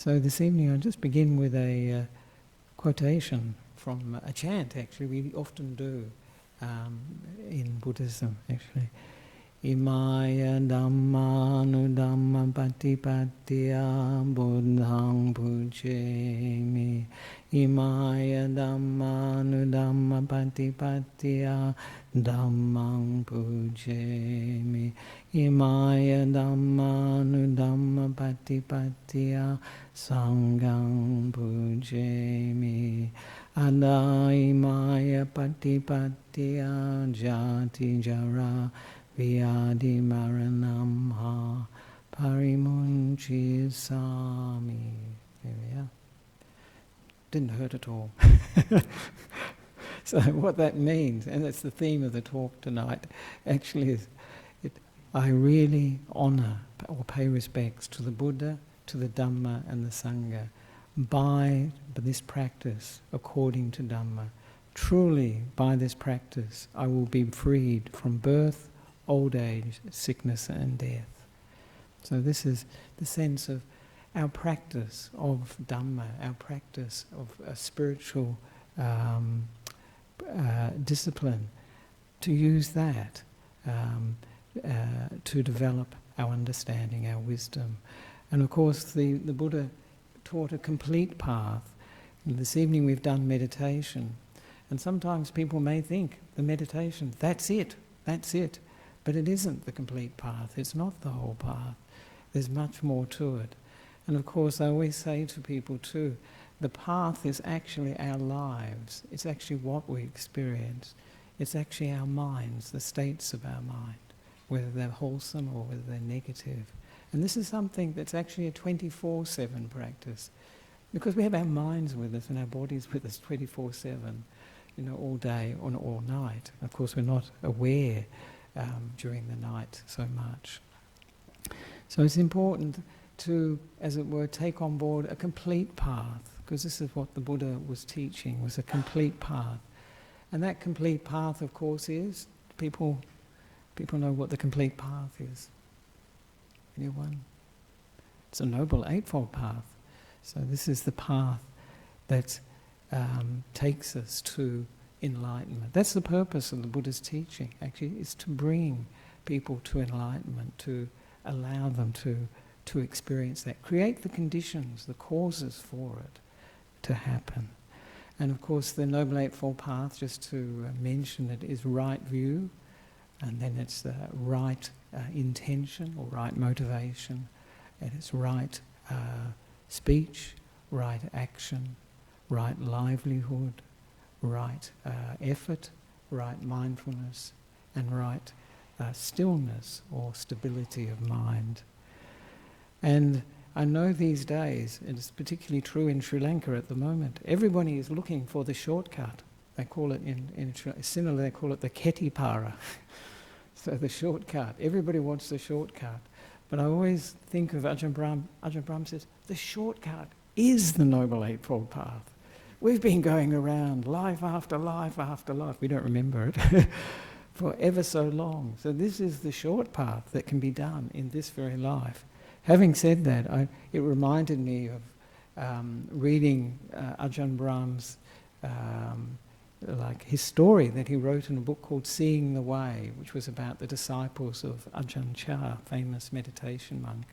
So this evening I'll just begin with a quotation from a chant, actually, we often do in Buddhism, actually. Imaya Dhammanu Dhamma Patipattiya Buddhaṃ Pujemi. Imaya Dhammanu Dhamma Patipattiya Dhammaṃ Pujemi. Imaya Dhammanu Dhamma Patipattiya Sanghaṃ Pujemi. Ada imaya patipattiya jati jara Vyadi maranam ha parimunchi sami. There we are. Didn't hurt at all. So what that means, and that's the theme of the talk tonight, actually is I really honour or pay respects to the Buddha, to the Dhamma and the Sangha by this practice according to Dhamma. Truly, by this practice, I will be freed from birth, old age, sickness and death. So this is the sense of our practice of Dhamma, our practice of a spiritual discipline, to use that to develop our understanding, our wisdom. And of course the Buddha taught a complete path. And this evening we've done meditation. And sometimes people may think the meditation, that's it. But it isn't the complete path. It's not the whole path. There's much more to it. And of course, I always say to people too, the path is actually our lives. It's actually what we experience. It's actually our minds, the states of our mind, whether they're wholesome or whether they're negative. And this is something that's actually a 24/7 practice. Because we have our minds with us and our bodies with us 24/7, all day and all night. Of course, we're not aware during the night so much. So it's important to, as it were, take on board a complete path, because this is what the Buddha was teaching, was a complete path. And that complete path, of course, is, people know what the complete path is. Anyone? It's a noble Eightfold Path. So this is the path that takes us to enlightenment. That's the purpose of the Buddha's teaching, actually, is to bring people to enlightenment, to allow them to experience that, create the conditions, the causes for it to happen. And of course the Noble Eightfold Path, just to mention it, is right view, and then it's the right intention or right motivation, and it's right speech, right action, right livelihood, right effort, right mindfulness, and right stillness or stability of mind. And I know these days, and it's particularly true in Sri Lanka at the moment, everybody is looking for the shortcut. They call it similar, they call it the Ketipara. So the shortcut. Everybody wants the shortcut. But I always think of Ajahn Brahm. Ajahn Brahm says, the shortcut is the Noble Eightfold Path. We've been going around life after life after life, we don't remember it, for ever so long. So this is the short path that can be done in this very life. Having said that, it reminded me of reading Ajahn Brahm's his story that he wrote in a book called Seeing the Way, which was about the disciples of Ajahn Chah, famous meditation monk,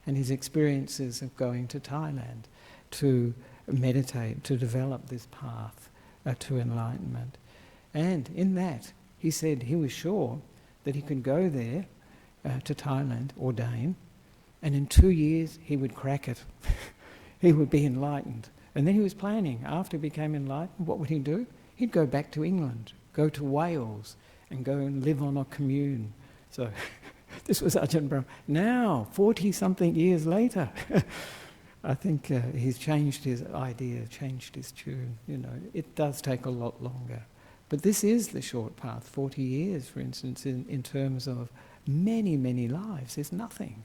and his experiences of going to Thailand to meditate, to develop this path to enlightenment. And in that, he said he was sure that he could go there to Thailand, ordain, and in 2 years he would crack it. He would be enlightened. And then he was planning, after he became enlightened, what would he do? He'd go back to England, go to Wales, and go and live on a commune. So this was Ajahn Brahm. Now, 40-something years later, I think he's changed his idea, changed his tune. It does take a lot longer. But this is the short path, 40 years, for instance, in terms of many, many lives. There's nothing.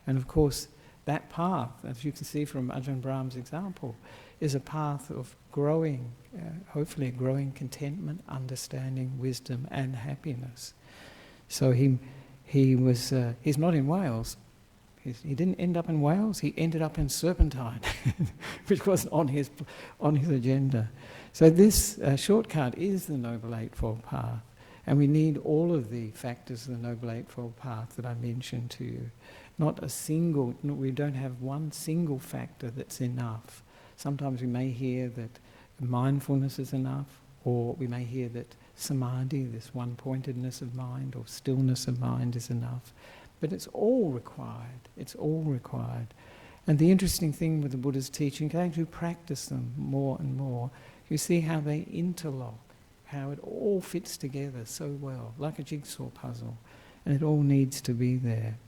And of course, that path, as you can see from Ajahn Brahm's example, is a path of growing, hopefully growing contentment, understanding, wisdom and happiness. So he's not in Wales. He didn't end up in Wales, he ended up in Serpentine, which wasn't on his agenda. So this shortcut is the Noble Eightfold Path, and we need all of the factors of the Noble Eightfold Path that I mentioned to you. We don't have one single factor that's enough. Sometimes we may hear that mindfulness is enough, or we may hear that samadhi, this one-pointedness of mind or stillness of mind, is enough. But it's all required. It's all required. And the interesting thing with the Buddha's teaching, as you practice them more and more, you see how they interlock, how it all fits together so well, like a jigsaw puzzle, and it all needs to be there.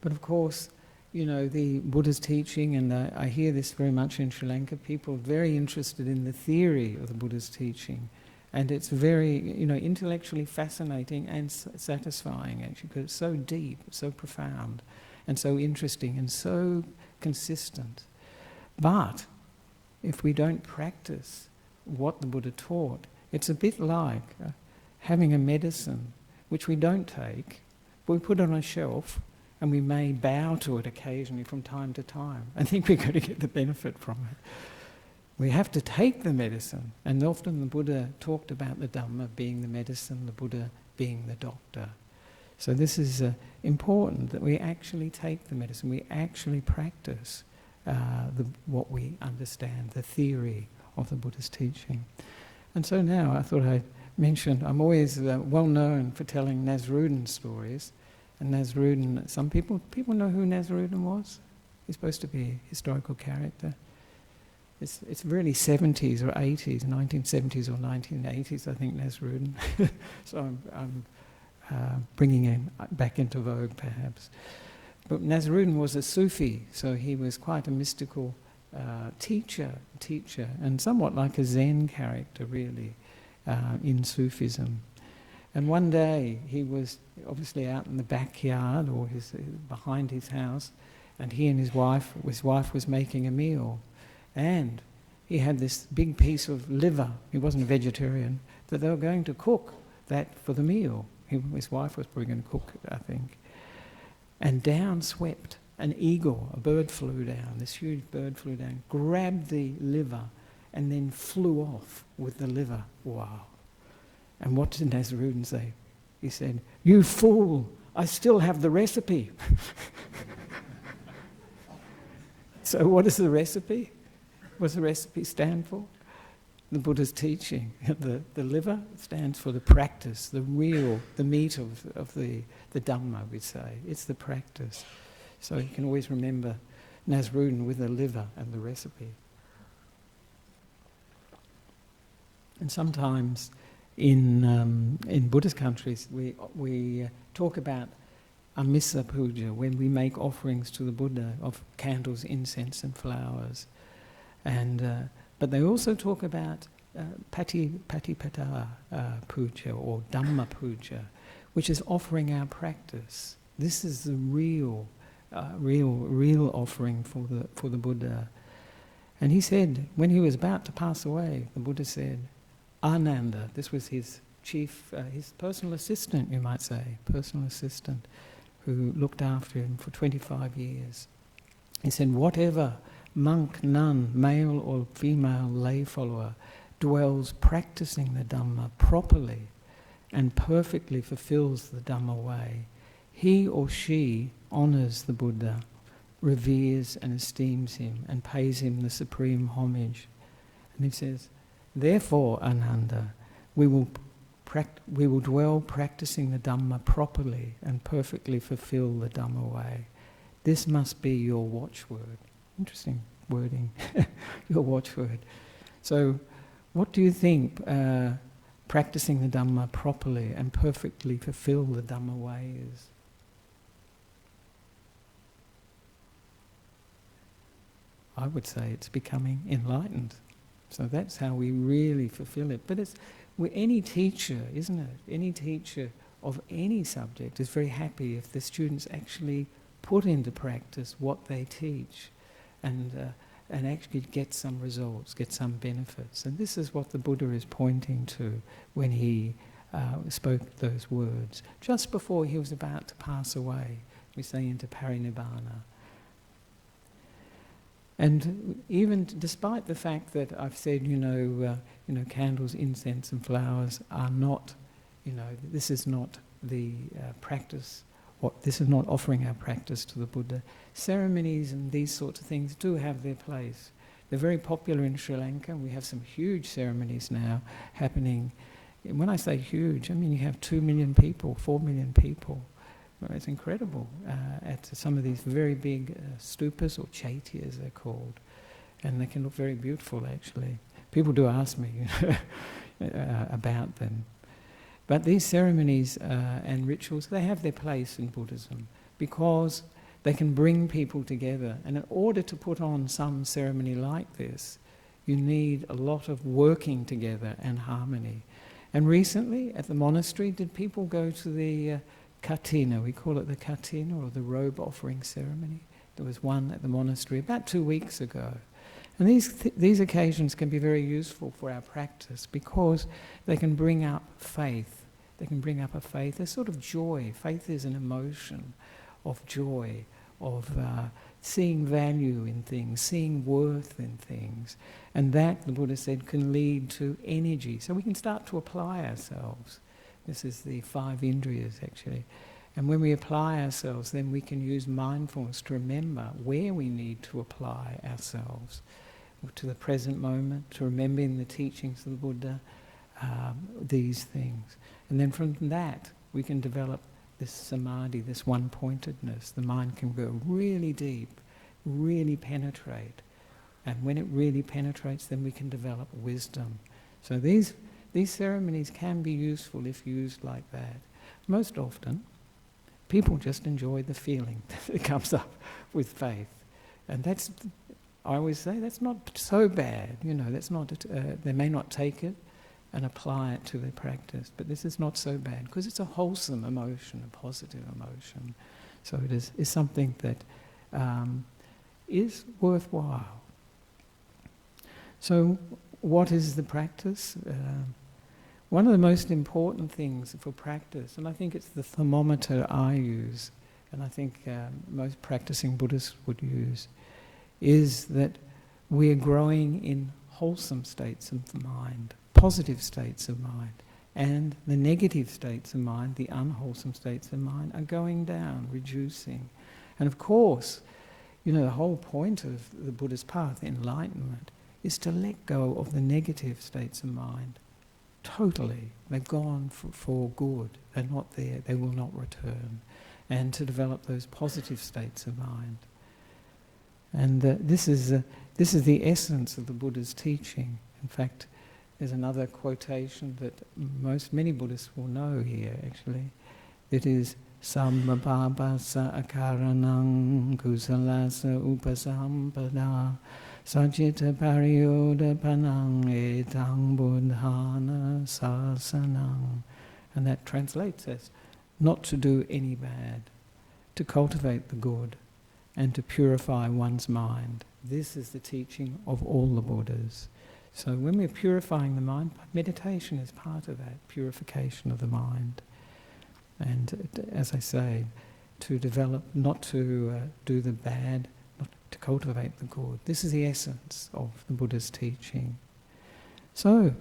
But of course, the Buddha's teaching, and I hear this very much in Sri Lanka, people are very interested in the theory of the Buddha's teaching. And it's very, intellectually fascinating and satisfying, actually, because it's so deep, so profound, and so interesting, and so consistent. But if we don't practice what the Buddha taught, it's a bit like having a medicine which we don't take, but we put it on a shelf, and we may bow to it occasionally from time to time. I think we're going to get the benefit from it. We have to take the medicine, and often the Buddha talked about the Dhamma being the medicine, the Buddha being the doctor. So this is important, that we actually take the medicine, we actually practice what we understand, the theory of the Buddha's teaching. And so now I thought I'd mention, I'm always well known for telling Nasrudin stories, and Nasrudin, some people know who Nasrudin was? He's supposed to be a historical character. It's really 70s or 80s, 1970s or 1980s, I think, Nasrudin. So I'm bringing him back into vogue, perhaps. But Nasrudin was a Sufi, so he was quite a mystical teacher, and somewhat like a Zen character, really, in Sufism. And one day he was obviously out in the backyard or behind his house, and he and his wife was making a meal. And he had this big piece of liver, he wasn't a vegetarian, that they were going to cook that for the meal. His wife was probably going to cook it, I think. And down swept an eagle, a bird flew down, this huge bird flew down, grabbed the liver, and then flew off with the liver. Wow. And what did Nasrudin say? He said, "You fool, I still have the recipe." So what is the recipe? What does the recipe stand for? The Buddha's teaching. The liver stands for the practice, the meat of the Dhamma, we say. It's the practice. So you can always remember Nasrudin with the liver and the recipe. And sometimes in Buddhist countries we talk about amisa puja, when we make offerings to the Buddha of candles, incense and flowers. But they also talk about patipata puja or Dhamma puja, which is offering our practice. This is the real offering for the Buddha. And he said, when he was about to pass away, the Buddha said, Ananda, this was his chief, his personal assistant, you might say, personal assistant, who looked after him for 25 years. He said, whatever monk, nun, male or female lay follower dwells practicing the Dhamma properly and perfectly fulfills the Dhamma way, he or she honours the Buddha, reveres and esteems him and pays him the supreme homage. And he says, therefore, Ananda, we will dwell practicing the Dhamma properly and perfectly fulfill the Dhamma way. This must be your watchword. Interesting wording, your watchword. So, what do you think practicing the Dhamma properly and perfectly fulfill the Dhamma way is? I would say it's becoming enlightened. So that's how we really fulfill it. But any teacher, isn't it? Any teacher of any subject is very happy if the students actually put into practice what they teach and actually get some results, get some benefits. And this is what the Buddha is pointing to when he spoke those words. Just before he was about to pass away, we say into parinibbana. And even despite the fact that I've said, candles, incense and flowers are not, this is not the practice, this is not offering our practice to the Buddha. Ceremonies and these sorts of things do have their place. They're very popular in Sri Lanka. We have some huge ceremonies now happening. When I say huge, I mean you have 2 million people, 4 million people. Well, it's incredible at some of these very big stupas, or chaityas they're called, and they can look very beautiful actually. People do ask me about them. But these ceremonies and rituals, they have their place in Buddhism because they can bring people together. And in order to put on some ceremony like this, you need a lot of working together and harmony. And recently at the monastery, did people go to the katina? We call it the katina, or the robe offering ceremony. There was one at the monastery about 2 weeks ago. And these occasions can be very useful for our practice because they can bring up faith. They can bring up a faith, a sort of joy. Faith is an emotion of joy, of seeing value in things, seeing worth in things. And that, the Buddha said, can lead to energy. So we can start to apply ourselves. This is the 5 indriyas actually. And when we apply ourselves, then we can use mindfulness to remember where we need to apply ourselves to the present moment, to remembering the teachings of the Buddha, these things. And then from that, we can develop this samadhi, this one-pointedness. The mind can go really deep, really penetrate. And when it really penetrates, then we can develop wisdom. So these ceremonies can be useful if used like that. Most often, people just enjoy the feeling that comes up with faith. And that's, I always say, that's not so bad. That's not. They may not take it and apply it to their practice, but this is not so bad because it's a wholesome emotion, a positive emotion. So it is something that is worthwhile. So what is the practice? One of the most important things for practice, and I think it's the thermometer I use, and I think most practicing Buddhists would use, is that we're growing in wholesome states of the mind, positive states of mind, and the negative states of mind, the unwholesome states of mind, are going down, reducing. And of course, the whole point of the Buddhist path, enlightenment, is to let go of the negative states of mind. Totally. They've gone for good. They're not there. They will not return. And to develop those positive states of mind. And this is the essence of the Buddha's teaching. In fact, there's another quotation that many Buddhists will know here, actually. It is Sammabhabasa akaranang kusalasa upasampada Sajita pariyoda panang etang buddhana sasanang. And that translates as not to do any bad, to cultivate the good, and to purify one's mind. This is the teaching of all the Buddhas. So when we're purifying the mind, meditation is part of that, purification of the mind. And as I say, to develop, not to do the bad, to cultivate the good. This is the essence of the Buddha's teaching. So,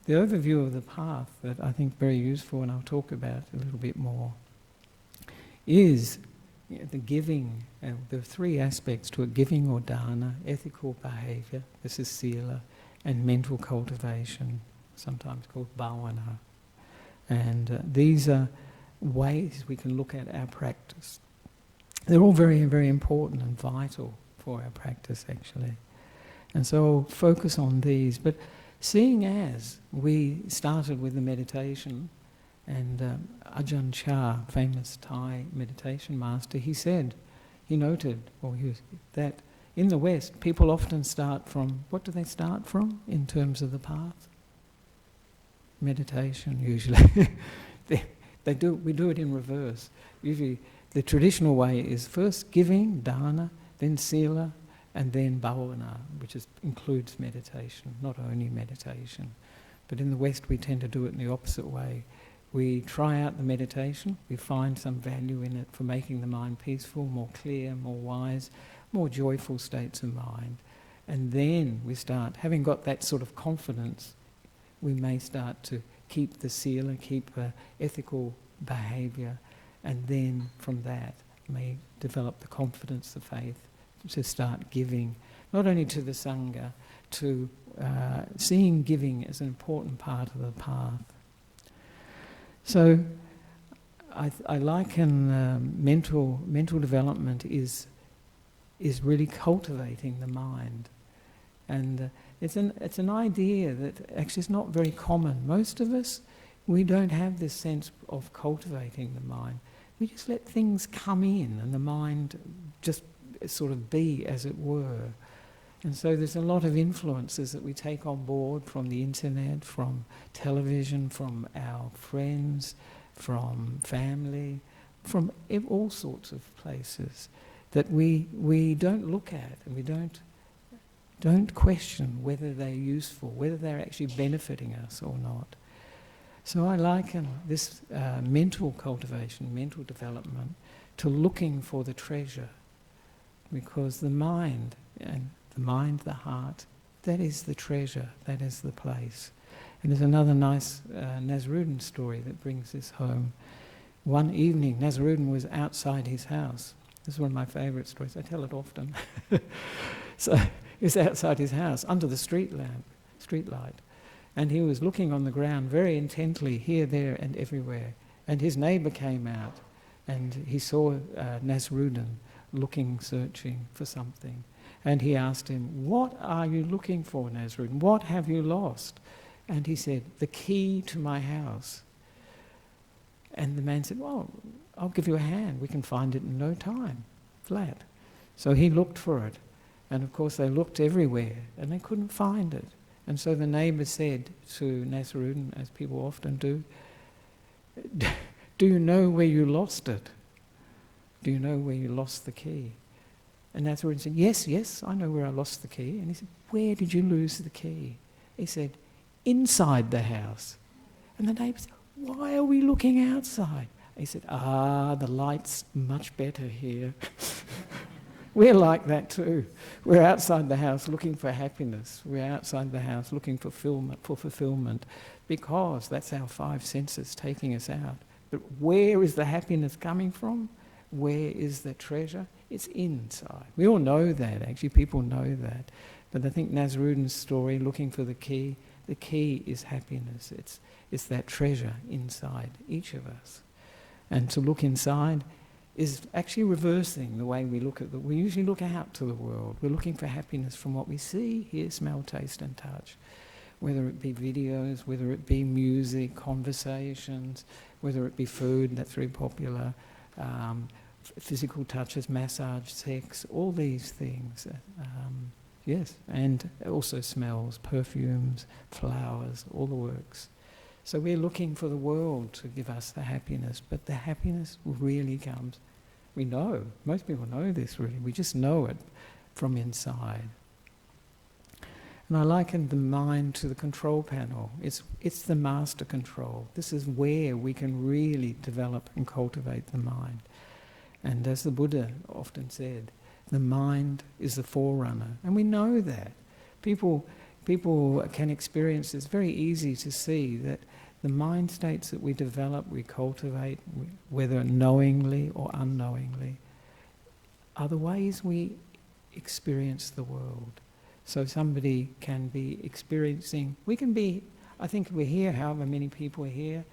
the overview of the path that I think very useful, and I'll talk about a little bit more, is the giving. There are 3 aspects to it: giving or dana, ethical behaviour, this is sila, and mental cultivation, sometimes called bhavana. And these are ways we can look at our practice. They're all very, very important and vital for our practice, actually. And so I'll focus on these. But seeing as we started with the meditation, and Ajahn Chah, famous Thai meditation master, he noted that in the West, people often start from, what do they start from in terms of the path? Meditation, usually. We do it in reverse. Usually the traditional way is first giving, dana, then sila, and then bhavana, which includes meditation, not only meditation. But in the West we tend to do it in the opposite way. We try out the meditation, we find some value in it for making the mind peaceful, more clear, more wise, more joyful states of mind. And then we start, having got that sort of confidence, we may start to keep the sila, keep ethical behaviour, and then from that may develop the confidence, the faith, to start giving, not only to the Sangha, to seeing giving as an important part of the path. So I liken mental development is really cultivating the mind. And it's an idea that actually is not very common. Most of us, we don't have this sense of cultivating the mind. We just let things come in and the mind just sort of be, as it were. And so there's a lot of influences that we take on board from the internet, from television, from our friends, from family, from all sorts of places that we don't look at, and we don't question whether they're useful, whether they're actually benefiting us or not. So I liken this mental cultivation, mental development, to looking for the treasure, because the mind, the heart, that is the treasure, that is the place. And there's another nice Nasrudin story that brings this home. One evening, Nasrudin was outside his house. This is one of my favourite stories. I tell it often. So he was outside his house under the street light, and he was looking on the ground very intently, here, there, and everywhere. And his neighbour came out, and he saw Nasrudin looking, searching for something. And he asked him, "What are you looking for, Nasrudin? What have you lost?" And he said, "The key to my house." And the man said, "Well, I'll give you a hand. We can find it in no time, flat." So he looked for it. And of course they looked everywhere and they couldn't find it. And so the neighbour said to Nasrudin, as people often do, "Do you know where you lost it? Do you know where you lost the key?" And Nasrudin said, yes, I know where I lost the key." And he said, "Where did you lose the key?" He said, "Inside the house." And the neighbour said, "Why are we looking outside?" He said, "The light's much better here." We're like that too. We're outside the house looking for happiness. We're outside the house looking for fulfillment, because that's our five senses taking us out. But where is the happiness coming from? Where is the treasure? It's inside. We all know that, actually, people know that. But I think Nasrudin's story, looking for the key is happiness. It's that treasure inside each of us. And to look inside is actually reversing the way we look at we usually look out to the world. We're looking for happiness from what we see, hear, smell, taste and touch. Whether it be videos, whether it be music, conversations, whether it be food, that's very popular, physical touches, massage, sex, all these things. Yes, and also smells, perfumes, flowers, all the works. So we're looking for the world to give us the happiness, but the happiness really comes, we know, most people know this really, we just know it from inside. And I liken the mind to the control panel. It's the master control. This is where we can really develop and cultivate the mind. And as the Buddha often said, the mind is the forerunner. And we know that. People can experience, it's very easy to see that the mind states that we develop, we cultivate, whether knowingly or unknowingly, are the ways we experience the world. So somebody can be experiencing, I think we're here, however many people are here,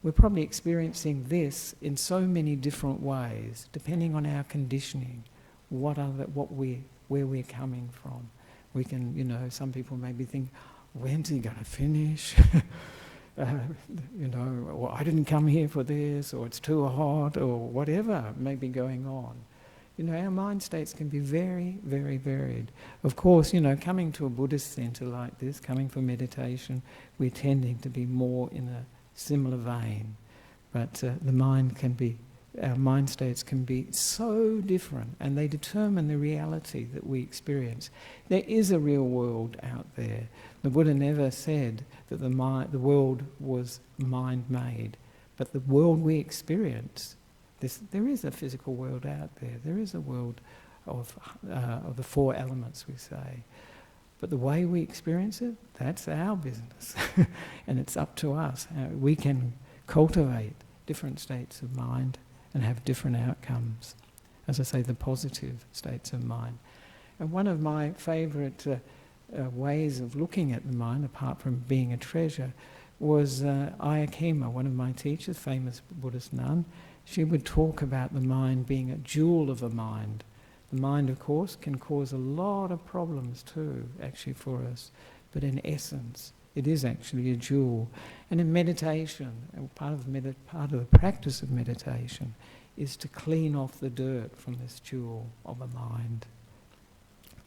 we're probably experiencing this in so many different ways, depending on our conditioning, where we're coming from. We can, some people maybe think, when's he going to finish? Or I didn't come here for this, or it's too hot, or whatever may be going on. Our mind states can be very, very varied. Of course, coming to a Buddhist centre like this, coming for meditation, we're tending to be more in a similar vein. But our mind states can be so different, and they determine the reality that we experience. There is a real world out there. The Buddha never said that the world was mind-made. But the world we experience, there is a physical world out there. There is a world of the four elements, we say. But the way we experience it, that's our business. And it's up to us. We can cultivate different states of mind and have different outcomes. As I say, the positive states of mind. And one of my favourite ways of looking at the mind, apart from being a treasure, was Ayakema, one of my teachers, famous Buddhist nun. She would talk about the mind being a jewel of a mind. The mind, of course, can cause a lot of problems too, actually, for us. But in essence, it is actually a jewel. And in meditation, part of the practice of meditation is to clean off the dirt from this jewel of a mind.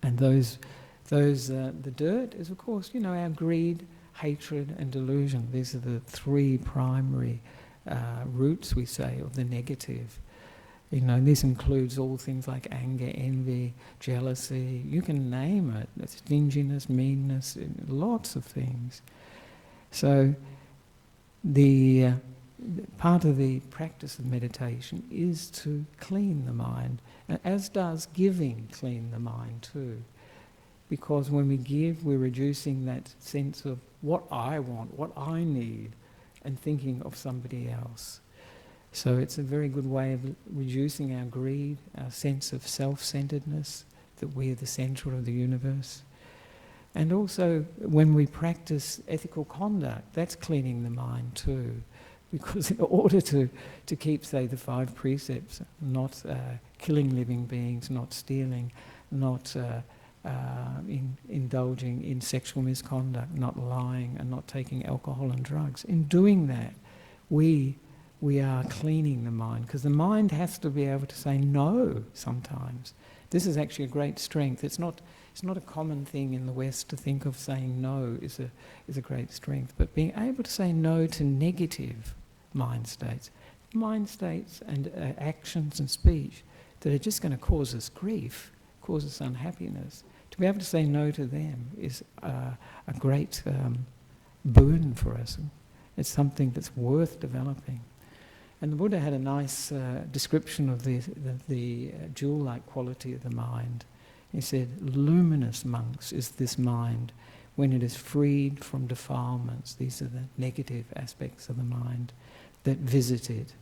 And the dirt is, of course, our greed, hatred, and delusion. These are the three primary roots, we say, of the negative. This includes all things like anger, envy, jealousy. You can name it. Stinginess, meanness, lots of things. So the part of the practice of meditation is to clean the mind, as does giving clean the mind too. Because when we give, we're reducing that sense of what I want, what I need, and thinking of somebody else. So it's a very good way of reducing our greed, our sense of self-centeredness, that we're the centre of the universe. And also, when we practice ethical conduct, that's cleaning the mind too. Because in order to keep, say, the 5 precepts, not killing living beings, not stealing, not indulging in sexual misconduct, not lying, and not taking alcohol and drugs, in doing that, we are cleaning the mind, because the mind has to be able to say no sometimes. This is actually a great strength. It's not a common thing in the West to think of saying no is a great strength, but being able to say no to negative mind states and actions and speech that are just going to cause us grief, cause us unhappiness. To be able to say no to them is a great boon for us. It's something that's worth developing. And the Buddha had a nice description of the jewel-like quality of the mind. He said, luminous, monks, is this mind when it is freed from defilements. These are the negative aspects of the mind that visit it.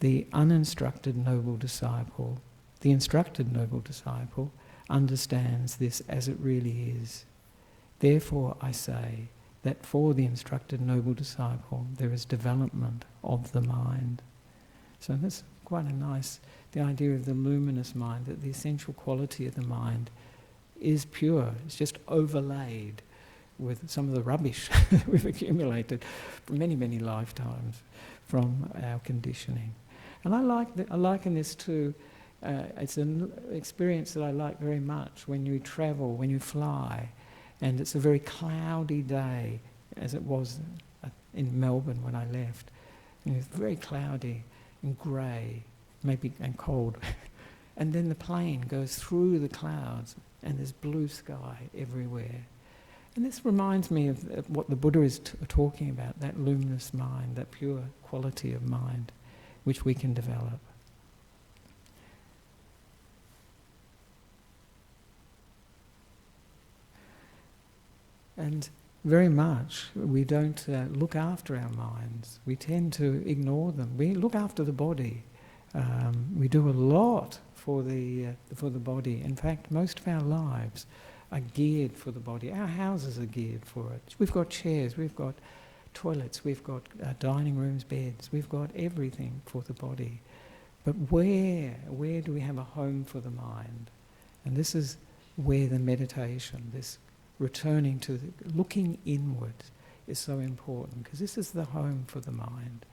The uninstructed noble disciple, the instructed noble disciple, understands this as it really is. Therefore, I say that for the instructed noble disciple, there is development of the mind. So that's quite the idea of the luminous mind, that the essential quality of the mind is pure. It's just overlaid with some of the rubbish that we've accumulated for many, many lifetimes from our conditioning. And I liken this to, it's an experience that I like very much when you travel, when you fly, and it's a very cloudy day, as it was in Melbourne when I left. And it's very cloudy and grey, maybe, and cold. And then the plane goes through the clouds and there's blue sky everywhere. And this reminds me of what the Buddha is talking about, that luminous mind, that pure quality of mind, which we can develop. And very much we don't look after our minds. We tend to ignore them. We look after the body. We do a lot for the body. In fact, most of our lives are geared for the body. Our houses are geared for it. We've got chairs, we've got toilets, we've got dining rooms, beds, we've got everything for the body. But where do we have a home for the mind? And this is where the meditation, this returning to looking inward, is so important, because this is the home for the mind.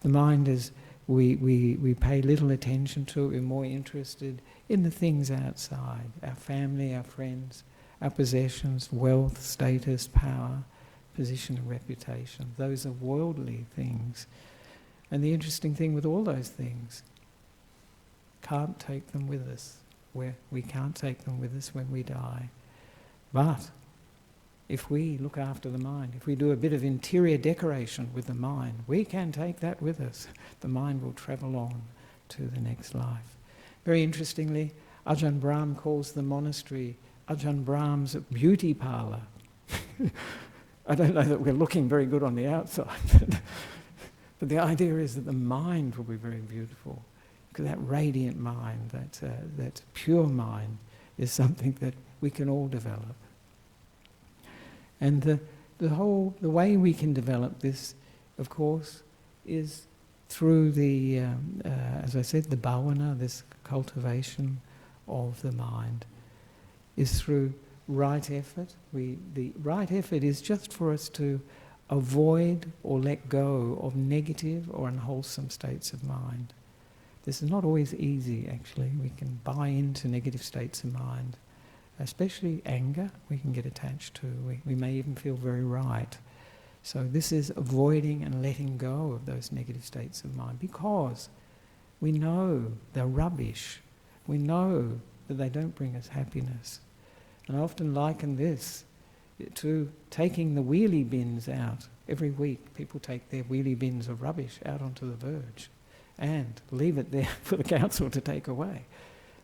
The mind is, we pay little attention to it. We're more interested in the things outside, our family, our friends, our possessions, wealth, status, power, position and reputation. Those are worldly things. And the interesting thing with all those things, can't take them with us. We can't take them with us when we die. But if we look after the mind, if we do a bit of interior decoration with the mind, we can take that with us. The mind will travel on to the next life. Very interestingly, Ajahn Brahm calls the monastery Ajahn Brahm's beauty parlour. I don't know that we're looking very good on the outside, but the idea is that the mind will be very beautiful, because that radiant mind, that pure mind, is something that we can all develop. And the way we can develop this, of course, is through the, as I said, the bhavana, this cultivation of the mind, is through right effort. The right effort is just for us to avoid or let go of negative or unwholesome states of mind. This is not always easy, actually. We can buy into negative states of mind, especially anger we can get attached to. We may even feel very right. So this is avoiding and letting go of those negative states of mind, because we know they're rubbish. We know that they don't bring us happiness. And I often liken this to taking the wheelie bins out. Every week people take their wheelie bins of rubbish out onto the verge and leave it there for the council to take away.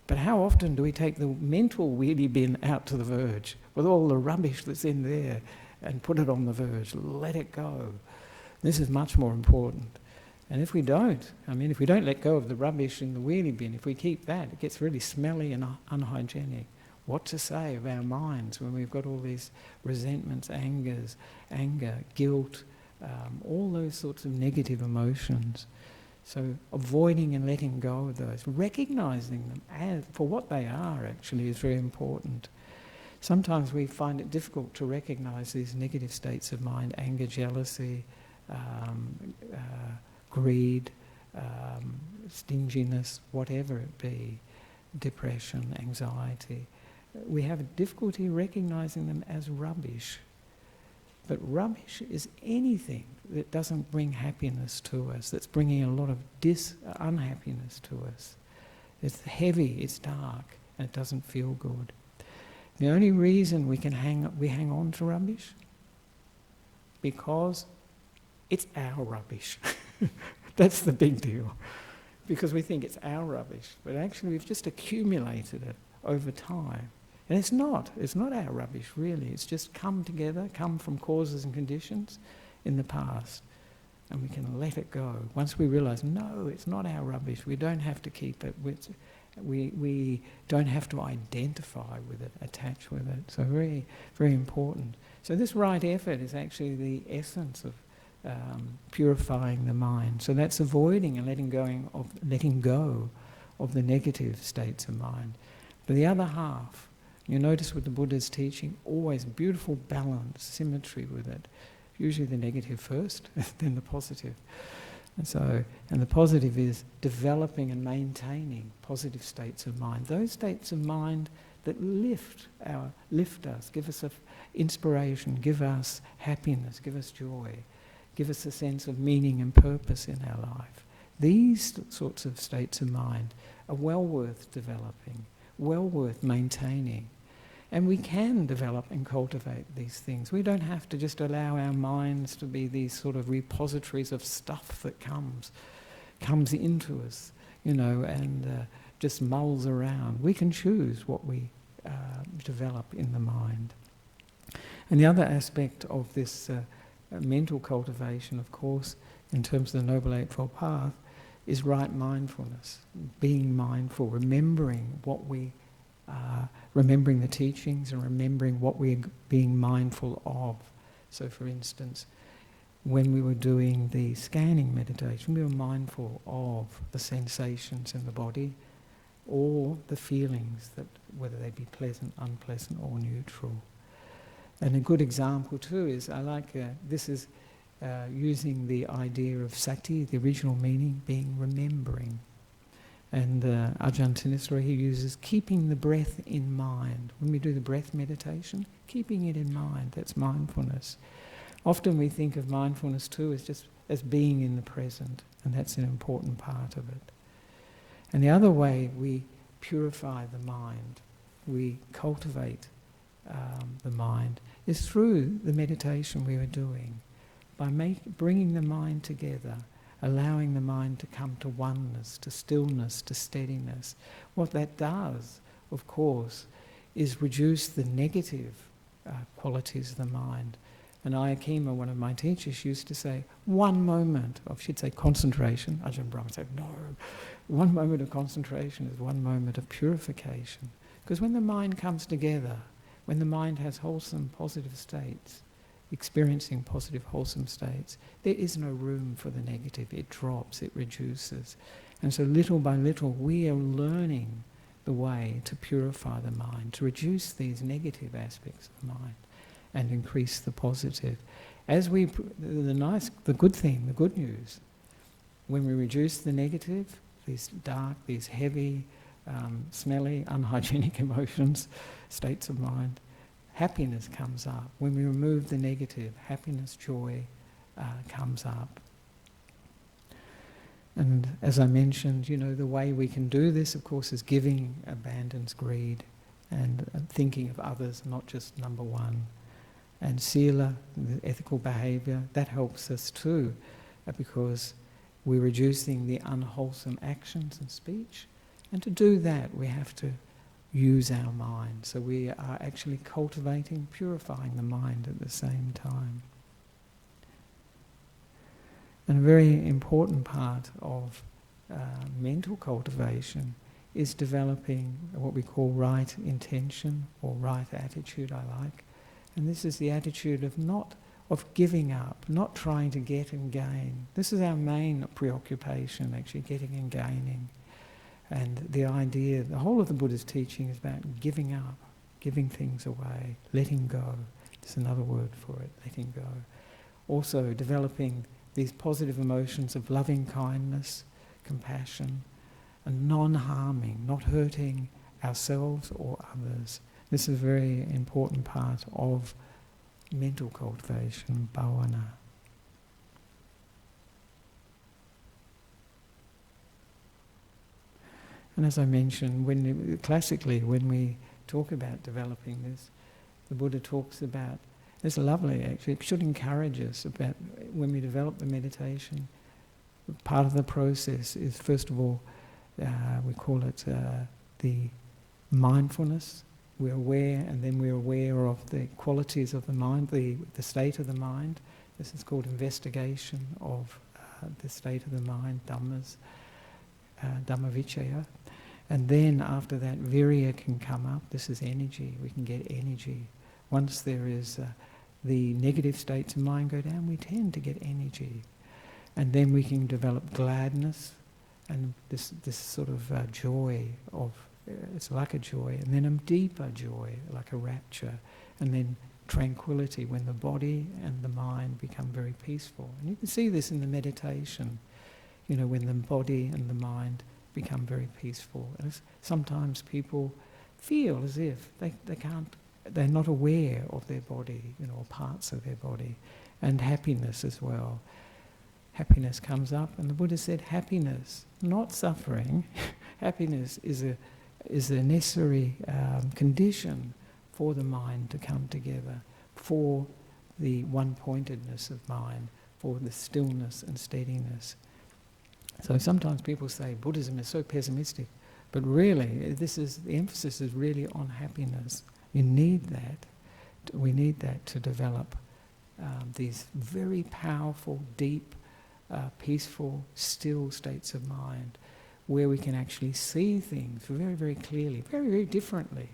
But how often do we take the mental wheelie bin out to the verge with all the rubbish that's in there and put it on the verge, let it go? This is much more important. And if we don't, if we don't let go of the rubbish in the wheelie bin, if we keep that, it gets really smelly and unhygienic. What to say of our minds when we've got all these resentments, anger, guilt, all those sorts of negative emotions. So avoiding and letting go of those, recognizing them as for what they are actually is very important. Sometimes we find it difficult to recognize these negative states of mind, anger, jealousy, greed, stinginess, whatever it be, depression, anxiety. We have difficulty recognizing them as rubbish. But rubbish is anything that doesn't bring happiness to us, that's bringing a lot of unhappiness to us. It's heavy, it's dark, and it doesn't feel good. The only reason we hang on to rubbish, because it's our rubbish. That's the big deal. Because we think it's our rubbish, but actually we've just accumulated it over time. And it's not our rubbish really, it's just come from causes and conditions in the past. And we can let it go. Once we realise, no, it's not our rubbish, we don't have to keep it, we don't have to identify with it, attach with it. So very, very important. So this right effort is actually the essence of purifying the mind. So that's avoiding and letting go of the negative states of mind. But the other half, you notice with the Buddha's teaching, always beautiful balance, symmetry with it. Usually the negative first, then the positive. And the positive is developing and maintaining positive states of mind. Those states of mind that lift us, give us inspiration, give us happiness, give us joy, give us a sense of meaning and purpose in our life. These sorts of states of mind are well worth developing, well worth maintaining. And we can develop and cultivate these things. We don't have to just allow our minds to be these sort of repositories of stuff that comes into us, and just mulls around. We can choose what we develop in the mind. And the other aspect of this mental cultivation, of course, in terms of the Noble Eightfold Path, is right mindfulness, being mindful, remembering remembering the teachings and remembering what we're being mindful of. So for instance, when we were doing the scanning meditation, we were mindful of the sensations in the body, or the feelings, that whether they be pleasant, unpleasant or neutral. And a good example too is, this is using the idea of sati, the original meaning being remembering. And Ajahn Nissarano, he uses keeping the breath in mind. When we do the breath meditation, keeping it in mind, that's mindfulness. Often we think of mindfulness too as being in the present, and that's an important part of it. And the other way we purify the mind, we cultivate the mind is through the meditation we were doing. By bringing the mind together, allowing the mind to come to oneness, to stillness, to steadiness. What that does, of course, is reduce the negative qualities of the mind. And Ayakema, one of my teachers, used to say, one moment of, she'd say concentration. Ajahn Brahma said, no, one moment of concentration is one moment of purification. Because when the mind comes together, when the mind has wholesome, positive states, experiencing positive, wholesome states, there is no room for the negative. It drops, it reduces. And so little by little, we are learning the way to purify the mind, to reduce these negative aspects of the mind and increase the positive. As we, the good thing, the good news, when we reduce the negative, these dark, these heavy, smelly, unhygienic emotions, states of mind, happiness comes up. When we remove the negative, happiness, joy comes up. And as I mentioned, the way we can do this, of course, is giving abandons greed and thinking of others, not just number one. And sila, the ethical behaviour, that helps us too, because we're reducing the unwholesome actions and speech. And to do that, we have to use our mind. So we are actually cultivating, purifying the mind at the same time. And a very important part of mental cultivation is developing what we call right intention or right attitude, I like. And this is the attitude of giving up, not trying to get and gain. This is our main preoccupation, actually, getting and gaining. And the idea, the whole of the Buddhist teaching is about giving up, giving things away, letting go. There's another word for it, letting go. Also developing these positive emotions of loving kindness, compassion, and non-harming, not hurting ourselves or others. This is a very important part of mental cultivation, bhavana. And as I mentioned, classically, when we talk about developing this, the Buddha talks about, it's lovely actually, it should encourage us about when we develop the meditation, part of the process is, first of all, we call it the mindfulness. We're aware, and then we're aware of the qualities of the mind, the state of the mind. This is called investigation of the state of the mind, dhammas, dhammavicaya. And then after that, virya can come up. This is energy. We can get energy. Once there is the negative states of mind go down, we tend to get energy. And then we can develop gladness and this sort of joy of, it's like a joy, and then a deeper joy, like a rapture, and then tranquility when the body and the mind become very peaceful. And you can see this in the meditation, when the body and the mind become very peaceful. And sometimes people feel as if they're not aware of their body, or parts of their body, and happiness as well. Happiness comes up, and the Buddha said happiness, not suffering. Happiness is a necessary condition for the mind to come together, for the one-pointedness of mind, for the stillness and steadiness. So sometimes people say Buddhism is so pessimistic, but really the emphasis is really on happiness. You need that. We need that to develop these very powerful, deep, peaceful, still states of mind, where we can actually see things very, very clearly, very, very differently,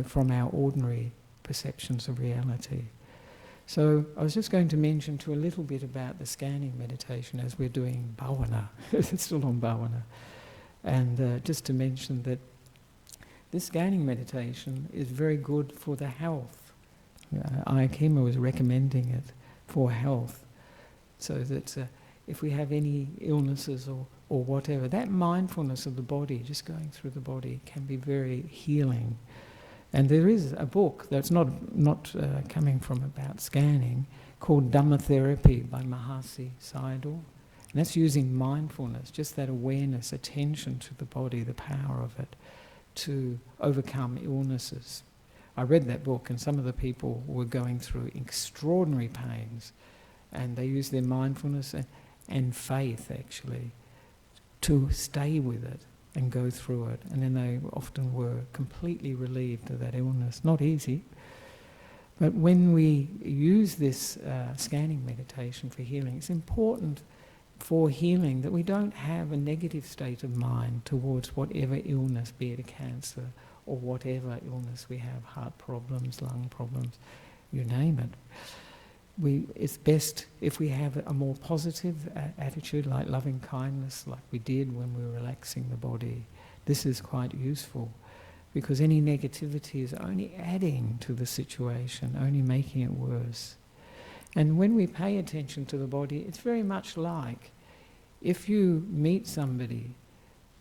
from our ordinary perceptions of reality. So I was just going to mention a little bit about the scanning meditation as we're doing bhavana. It's still on bhavana. And just to mention that this scanning meditation is very good for the health. Ayakema was recommending it for health, so that if we have any illnesses or whatever, that mindfulness of the body, just going through the body, can be very healing. And there is a book that's not coming from about scanning, called Dhamma Therapy by Mahasi Sayadaw. And that's using mindfulness, just that awareness, attention to the body, the power of it, to overcome illnesses. I read that book, and some of the people were going through extraordinary pains, and they used their mindfulness and faith, actually, to stay with it and go through it. And then they often were completely relieved of that illness. Not easy. But when we use this scanning meditation for healing, it's important for healing that we don't have a negative state of mind towards whatever illness, be it a cancer or whatever illness we have, heart problems, lung problems, you name it. It's best if we have a more positive attitude, like loving kindness, like we did when we were relaxing the body. This is quite useful, because any negativity is only adding to the situation, only making it worse. And when we pay attention to the body, it's very much like if you meet somebody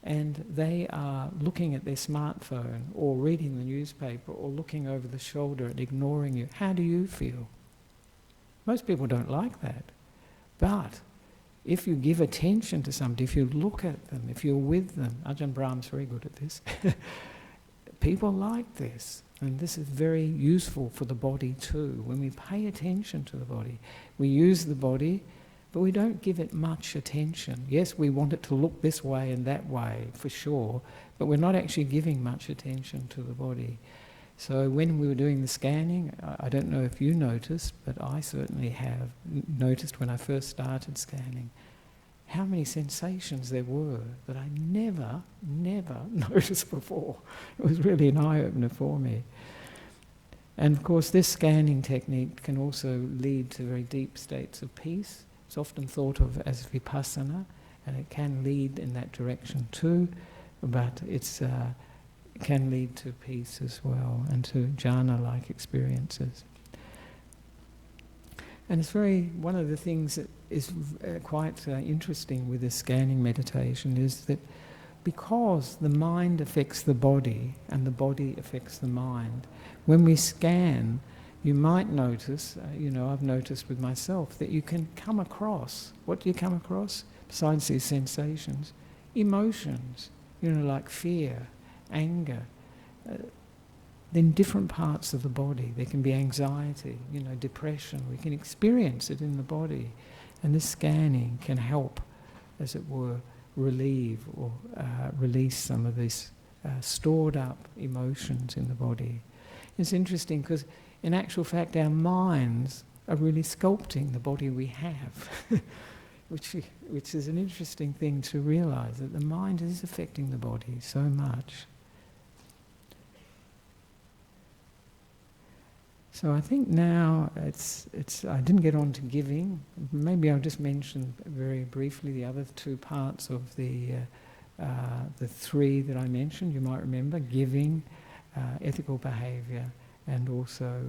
and they are looking at their smartphone or reading the newspaper or looking over the shoulder and ignoring you, how do you feel? Most people don't like that. But if you give attention to somebody, if you look at them, if you're with them, Ajahn Brahm's very good at this, people like this. And this is very useful for the body too. When we pay attention to the body, we use the body, but we don't give it much attention. Yes, we want it to look this way and that way, for sure, but we're not actually giving much attention to the body. So when we were doing the scanning, I don't know if you noticed, but I certainly have noticed when I first started scanning, how many sensations there were that I never noticed before. It was really an eye-opener for me. And of course this scanning technique can also lead to very deep states of peace. It's often thought of as vipassana, and it can lead in that direction too, but it can lead to peace as well, and to jhana-like experiences. And it's one of the things that is quite interesting with this scanning meditation is that because the mind affects the body and the body affects the mind, when we scan, you might notice, I've noticed with myself, that you can come across, what do you come across? Besides these sensations, emotions, like fear, anger, then different parts of the body. There can be anxiety, depression. We can experience it in the body. And this scanning can help, as it were, relieve or release some of these stored up emotions in the body. It's interesting because in actual fact our minds are really sculpting the body we have, which is an interesting thing to realize, that the mind is affecting the body so much. So I think now I didn't get on to giving. Maybe I'll just mention very briefly the other two parts of the three that I mentioned. You might remember giving, ethical behaviour, and also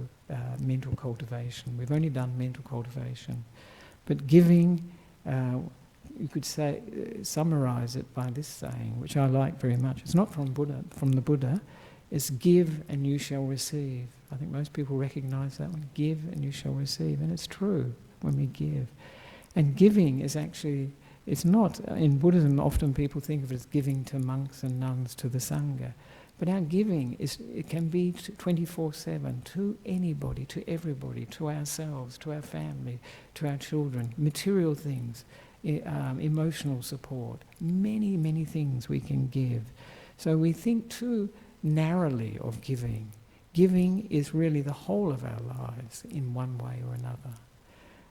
mental cultivation. We've only done mental cultivation. But giving, you could say, summarise it by this saying, which I like very much. It's not from the Buddha. It's give and you shall receive. I think most people recognise that one. Give and you shall receive. And it's true when we give. And giving is actually, it's not, in Buddhism often people think of it as giving to monks and nuns, to the Sangha. But our giving, it can be 24/7 to anybody, to everybody, to ourselves, to our family, to our children, material things, emotional support, many, many things we can give. So we think too narrowly of giving. Giving is really the whole of our lives in one way or another.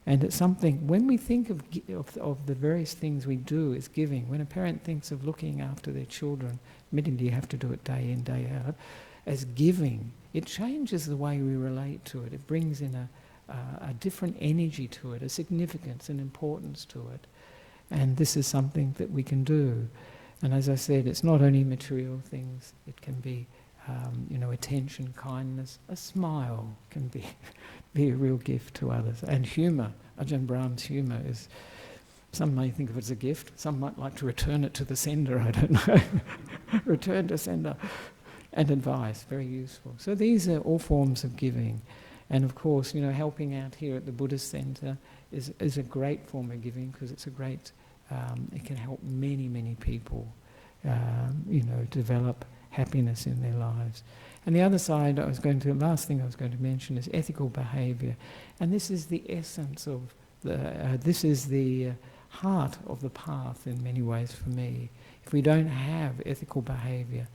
And it's something, when we think of the various things we do as giving, when a parent thinks of looking after their children, admittedly you have to do it day in, day out, as giving, it changes the way we relate to it. It brings in a different energy to it, a significance and importance to it. And this is something that we can do. And as I said, it's not only material things, it can be attention, kindness, a smile can be a real gift to others. And humour, Ajahn Brahm's humour is, some may think of it as a gift, some might like to return it to the sender, I don't know. Return to sender. And advice, very useful. So these are all forms of giving. And of course, helping out here at the Buddhist Centre is a great form of giving, because it's a great, it can help many, many people, develop happiness in their lives. And the other side, last thing I was going to mention is ethical behaviour. And this is the essence of this is the heart of the path in many ways for me. If we don't have ethical behaviour,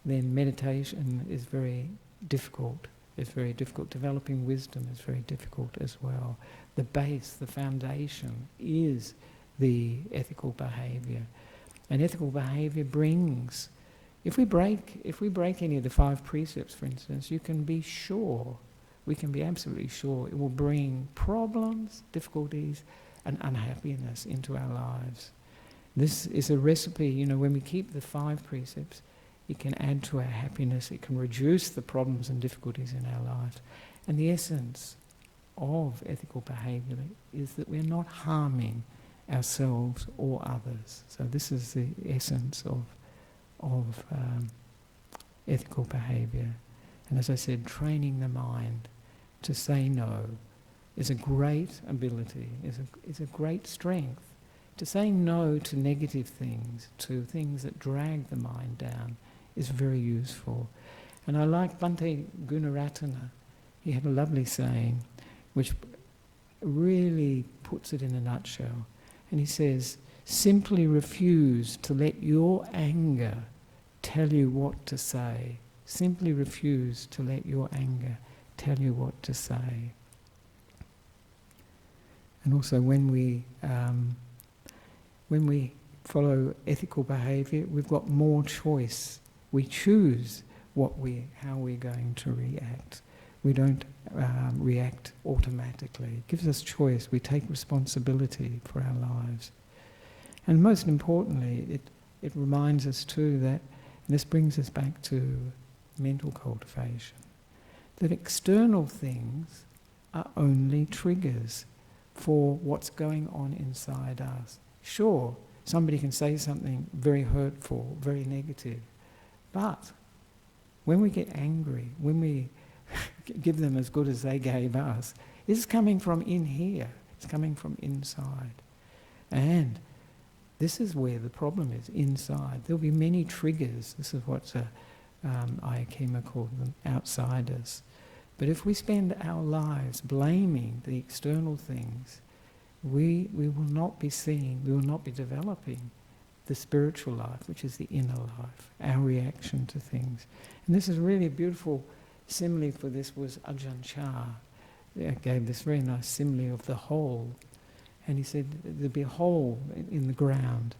then meditation is very difficult. It's very difficult. Developing wisdom is very difficult as well. The base, the foundation is the ethical behaviour. And ethical behaviour brings, if we break any of the 5 precepts, for instance, you can be sure, we can be absolutely sure it will bring problems, difficulties and unhappiness into our lives. This is a recipe, when we keep the 5 precepts, it can add to our happiness, it can reduce the problems and difficulties in our lives. And the essence of ethical behaviour is that we're not harming ourselves or others. So this is the essence of ethical behaviour. And as I said, training the mind to say no is a great ability, is a great strength. To say no to negative things, to things that drag the mind down, is very useful. And I like Bhante Gunaratana. He had a lovely saying which really puts it in a nutshell. And he says, simply refuse to let your anger tell you what to say. Simply refuse to let your anger tell you what to say. And also when we follow ethical behaviour, we've got more choice. We choose how we're going to react. We don't react automatically. It gives us choice. We take responsibility for our lives. And most importantly, it reminds us too that, and this brings us back to mental cultivation, that external things are only triggers for what's going on inside us. Sure, somebody can say something very hurtful, very negative, but when we get angry, when we give them as good as they gave us, it's coming from in here, it's coming from inside. And this is where the problem is, inside. There'll be many triggers. This is what Ayakema called them, outsiders. But if we spend our lives blaming the external things, we will not be seeing, we will not be developing the spiritual life, which is the inner life, our reaction to things. And this is really a beautiful simile for this was Ajahn Chah. Gave this very nice simile of the hole. And he said there'd be a hole in the ground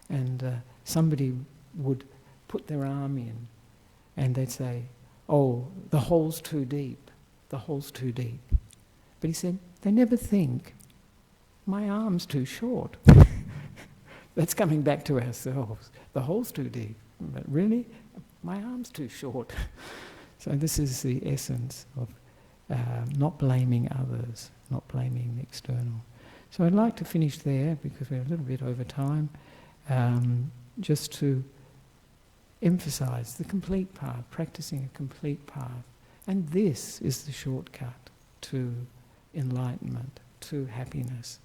and somebody would put their arm in and they'd say, oh, the hole's too deep, the hole's too deep. But he said, they never think, my arm's too short. That's coming back to ourselves. The hole's too deep, but really, my arm's too short. So this is the essence of not blaming others, not blaming the external. So I'd like to finish there because we're a little bit over time, just to emphasize the complete path, practicing a complete path. And this is the shortcut to enlightenment, to happiness.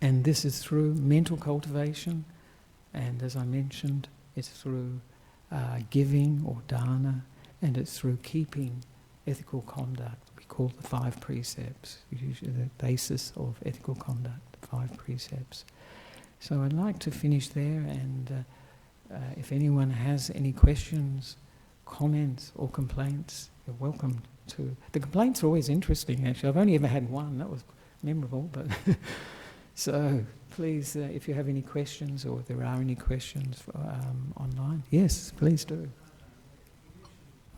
And this is through mental cultivation, and as I mentioned, it's through giving or dana, and it's through keeping ethical conduct. We call the 5 precepts, usually the basis of ethical conduct, 5 precepts. So I'd like to finish there, and if anyone has any questions, comments or complaints, you're welcome to. The complaints are always interesting, actually. I've only ever had one, that was memorable, but so please, if you have any questions or if there are any questions online, yes, please do.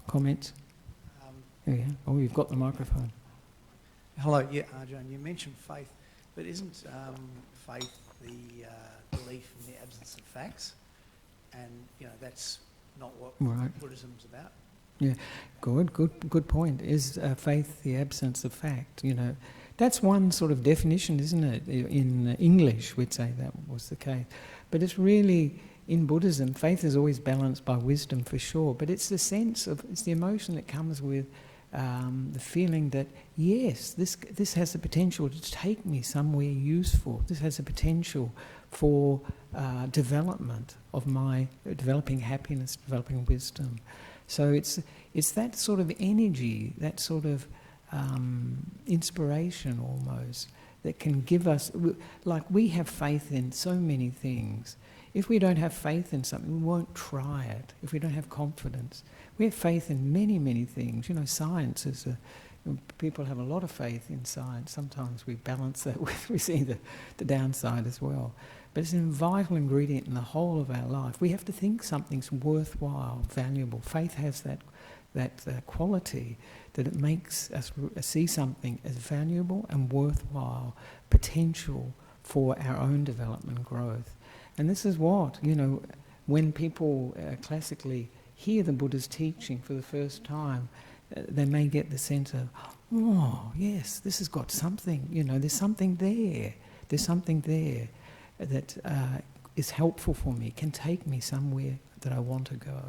Comments? Yeah. Oh, you've got the microphone. Hello, yeah, Ajahn, you mentioned faith, but isn't faith the belief in the absence of facts? And, that's not what Buddhism's about. Yeah, good point. Is faith the absence of fact? That's one sort of definition, isn't it? In English, we'd say that was the case. But it's really, in Buddhism, faith is always balanced by wisdom for sure, but it's the sense of, it's the emotion that comes with the feeling that, yes, this has the potential to take me somewhere useful. This has the potential for development of my developing happiness, developing wisdom. So it's that sort of energy, that sort of inspiration almost, that can give us, like we have faith in so many things. If we don't have faith in something, we won't try it. If we don't have confidence, we have faith in many, many things. You know, science is people have a lot of faith in science. Sometimes we balance that with, we see the downside as well. But it's a vital ingredient in the whole of our life. We have to think something's worthwhile, valuable. Faith has that quality that it makes us see something as valuable and worthwhile, potential for our own development and growth. And this is what, you know, when people classically hear the Buddha's teaching for the first time, they may get the sense of, oh, yes, this has got something, you know, there's something there. There's something there that is helpful for me, can take me somewhere that I want to go.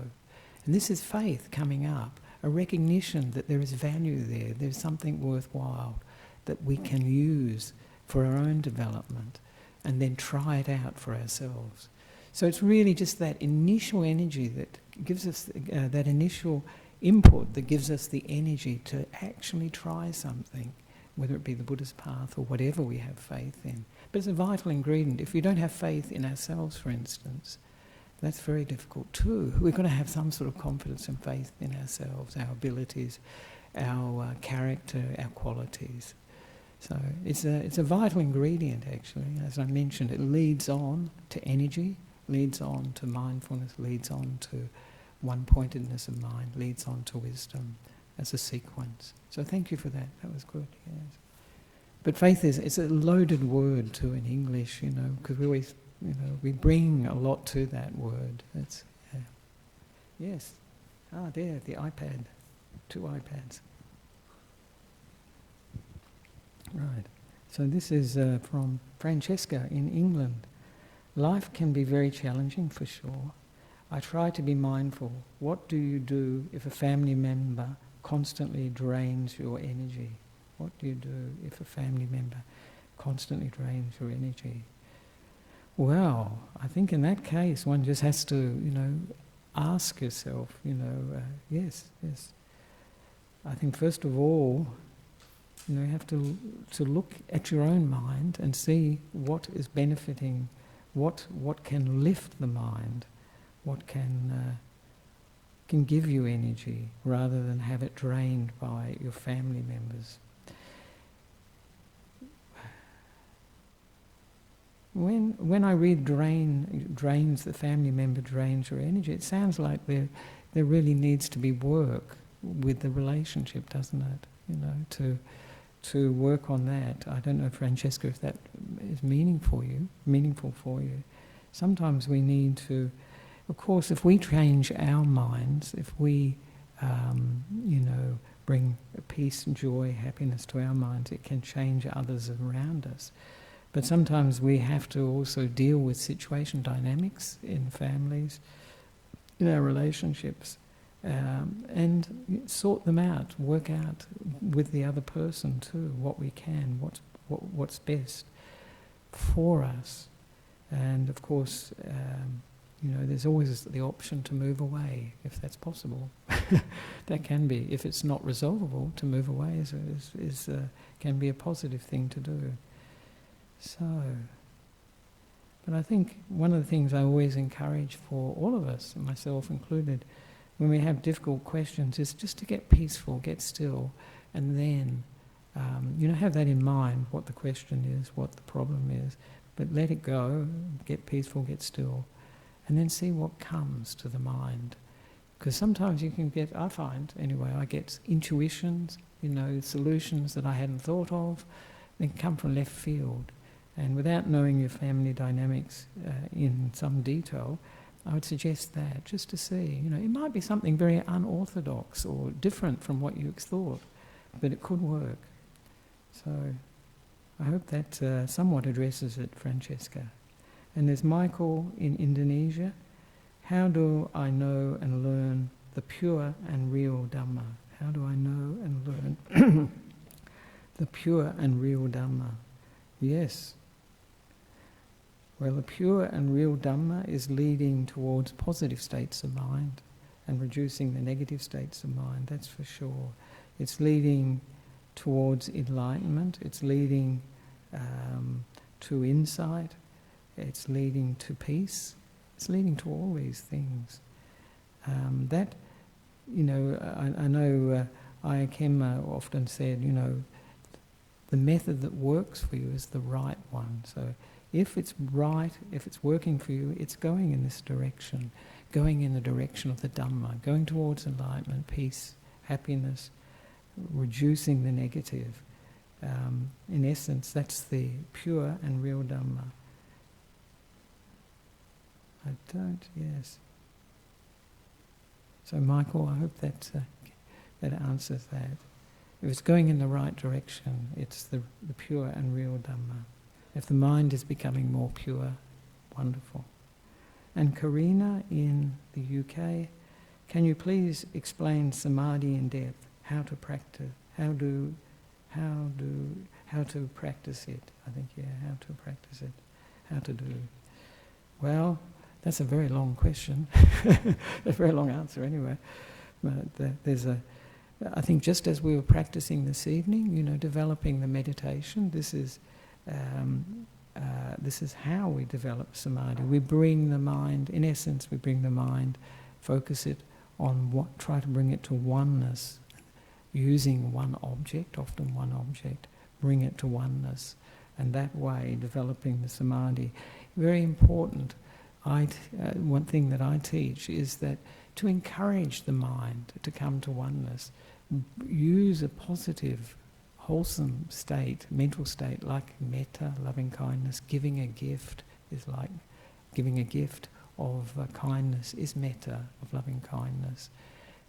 And this is faith coming up, a recognition that there is value there, there's something worthwhile that we can use for our own development, and then try it out for ourselves. So it's really just that initial energy that gives us, that initial input that gives us the energy to actually try something, whether it be the Buddhist path or whatever we have faith in. But it's a vital ingredient. If we don't have faith in ourselves, for instance, that's very difficult too. We've got to have some sort of confidence and faith in ourselves, our abilities, our character, our qualities. So it's a vital ingredient, actually. As I mentioned, it leads on to energy, leads on to mindfulness, leads on to one-pointedness of mind, leads on to wisdom as a sequence. So thank you for that. That was good, yes. But faith it's a loaded word too in English, you know, because we always, you know, we bring a lot to that word. It's, yes. There, the iPad. 2 iPads. Right. So this is from Francesca in England. Life can be very challenging for sure. I try to be mindful. What do you do if a family member constantly drains your energy? What do you do if a family member constantly drains your energy? Well, I think in that case one just has to, you know, ask yourself, you know, yes. I think first of all, you know, you have to look at your own mind and see what is benefiting, what can lift the mind, what can give you energy rather than have it drained by your family members. When I read drains the family member, drains your energy, it sounds like there really needs to be work with the relationship, doesn't it? You know, to work on that. I don't know, Francesca, if that is meaningful for you. Sometimes we need to, of course, if we change our minds, if we, you know, bring peace, joy, happiness to our minds, it can change others around us. But sometimes we have to also deal with situation dynamics in families, in our relationships, and sort them out, work out with the other person too what we can, what's best for us. And of course, you know, there's always the option to move away if that's possible. That can be, if it's not resolvable, to move away can be a positive thing to do. So, but I think one of the things I always encourage for all of us, myself included, when we have difficult questions, is just to get peaceful, get still, and then, you know, have that in mind, what the question is, what the problem is, but let it go, get peaceful, get still, and then see what comes to the mind. Because sometimes you can get, I find, anyway, I get intuitions, you know, solutions that I hadn't thought of, they come from left field. And without knowing your family dynamics in some detail, I would suggest that, just to see, you know, it might be something very unorthodox or different from what you thought, but it could work. So I hope that somewhat addresses it, Francesca. And there's Michael in Indonesia. How do I know and learn the pure and real Dhamma? How do I know and The pure and real Dhamma. Yes. Well, the pure and real Dhamma is leading towards positive states of mind and reducing the negative states of mind, that's for sure. It's leading towards enlightenment, it's leading to insight, it's leading to peace, it's leading to all these things. I know Ayakema often said, the method that works for you is the right one. So if it's right, if it's working for you, it's going in this direction, going in the direction of the Dhamma, going towards enlightenment, peace, happiness, reducing the negative. In essence, that's the pure and real Dhamma. Yes. So Michael, I hope that answers that. If it's going in the right direction, it's the pure and real Dhamma. If the mind is becoming more pure, wonderful. And Karina in the UK, can you please explain samadhi in depth? How to practice? How to practice it? I think how to practice it? How to do? Well, that's a very long question. A very long answer anyway. But I think just as we were practicing this evening, developing the meditation, this is how we develop samadhi. We bring the mind, in essence, focus it on try to bring it to oneness, using one object, often one object, bring it to oneness, and that way developing the samadhi. Very important. One thing that I teach is that to encourage the mind to come to oneness, use a positive, wholesome state, mental state, like metta, loving kindness. Giving a gift is like giving a gift of kindness is metta, of loving kindness.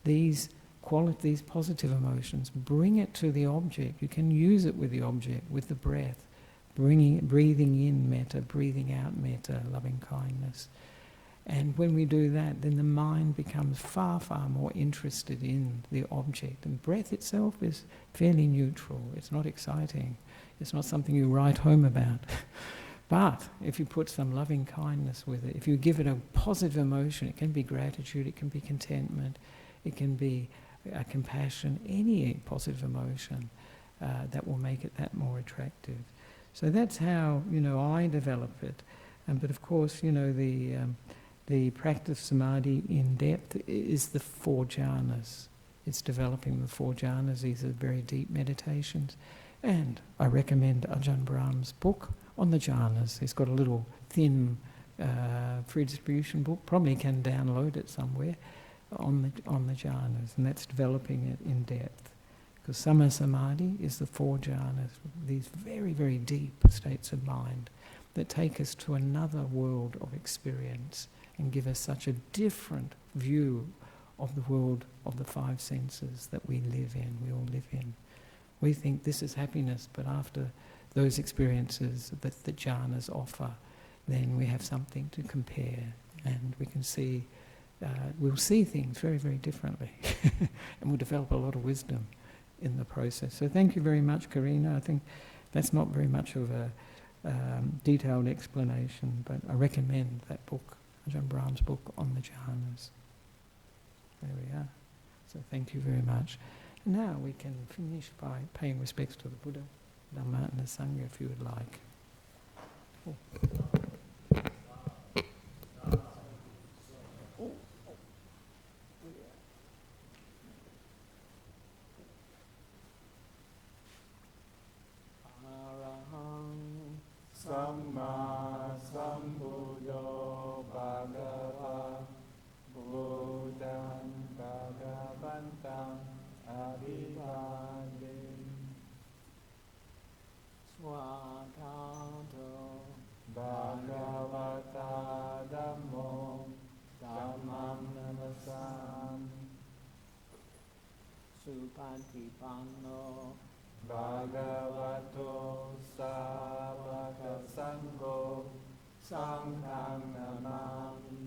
These positive emotions, bring it to the object. You can use it with the object, with the breath, breathing in metta, breathing out metta, loving kindness. And when we do that, then the mind becomes far, far more interested in the object. And breath itself is fairly neutral. It's not exciting. It's not something you write home about. But if you put some loving kindness with it, if you give it a positive emotion, it can be gratitude, it can be contentment, it can be compassion, any positive emotion that will make it that more attractive. So that's how, I develop it. But of course, the practice of samadhi in depth is the 4 jhanas. It's developing the 4 jhanas. These are very deep meditations. And I recommend Ajahn Brahm's book on the jhanas. He's got a little thin free distribution book. Probably can download it somewhere on the jhanas. And that's developing it in depth. Because sama samadhi is the 4 jhanas, these very, very deep states of mind that take us to another world of experience and give us such a different view of the world of the 5 senses that we all live in. We think this is happiness, but after those experiences that the jhanas offer, then we have something to compare, and we can see, we'll see things very, very differently, and we'll develop a lot of wisdom in the process. So thank you very much, Karina. I think that's not very much of a detailed explanation, but I recommend that book, Ajahn Brahm's book on the jhanas. There we are. So thank you very much. And now we can finish by paying respects to the Buddha, Dhamma and the Sangha if you would like. Samma Sambuddho Bhagava Buddham Bhagavantam Abhivade Swakato Bhagavata Dhammo Dhammam Namasami Supatipanno Bhagavato Savaka Sangho Sangham Namami